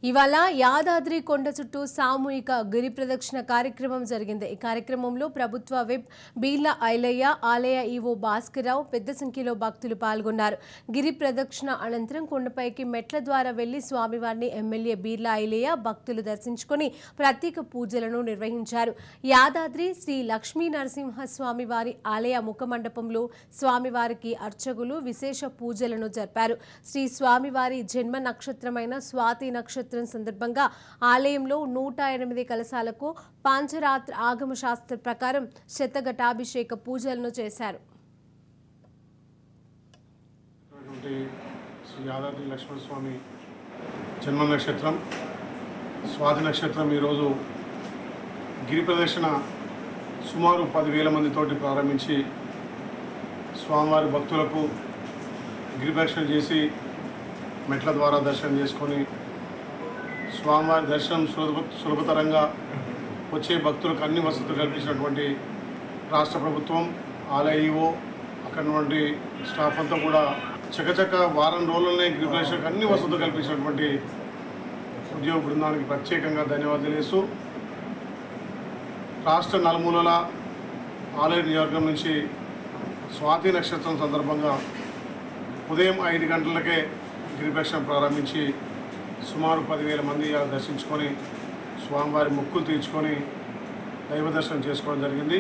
ఇవాళ యాదాద్రి కొండ చుట్టూ సామూహిక గిరి ప్రదక్షిణ కార్యక్రమం జరిగింది. ఈ కార్యక్రమంలో ప్రభుత్వ విప్ బీర్ల ఐలయ్య, ఆలయ ఈవో భాస్కర్రావు పెద్ద సంఖ్యలో భక్తులు పాల్గొన్నారు. గిరి ప్రదక్షిణ అనంతరం కొండపైకి మెట్ల ద్వారా వెళ్లి స్వామివారిని ఎమ్మెల్యే బీర్ల ఐలయ్య భక్తులు దర్శించుకుని ప్రత్యేక పూజలను నిర్వహించారు. యాదాద్రి శ్రీ లక్ష్మీ నరసింహస్వామి వారి ఆలయ ముఖమండపంలో స్వామివారికి అర్చకులు విశేష పూజలను జరిపారు. శ్రీ స్వామివారి జన్మ నక్షత్రమైన స్వాతి నక్షత్రం సందర్భంగా ఆలయంలో 108 కలశాలకు పాంచరాత్ర ఆగమ శాస్త్ర ప్రకారం శతఘటాభిషేక పూజలను చేశారు. శ్రీ యాదాద్రి లక్ష్మణస్వామి జన్మ నక్షత్రం స్వాతి నక్షత్రం ఈరోజు గిరి ప్రదక్షిణ సుమారు 10,000 మందితోటి ప్రారంభించి స్వామివారి భక్తులకు గిరి ప్రదక్షిణ చేసి మెట్ల ద్వారా దర్శనం చేసుకొని స్వామివారి దర్శనం సులభతరంగా వచ్చే భక్తులకు అన్ని వసతులు కల్పించినటువంటి రాష్ట్ర ప్రభుత్వం, ఆలయ ఈవో, అక్కడ నుండి స్టాఫ్ అంతా కూడా చకచక వారం రోజుల్లోనే గిరి ప్రదక్షిణకు అన్ని వసతులు కల్పించినటువంటి ఉద్యోగ బృందానికి ప్రత్యేకంగా ధన్యవాదాలు తెలియజేస్తూ రాష్ట్ర నలుమూలల ఆలయ నియోజకవర్గం నుంచి స్వాతి నక్షత్రం సందర్భంగా ఉదయం 5 గంటలకే గిరి ప్రదక్షిణ ప్రారంభించి సుమారు 10,000 మంది దర్శించుకొని స్వామివారి మొక్కులు తీర్చుకొని దైవ దర్శనం చేసుకోవడం జరిగింది.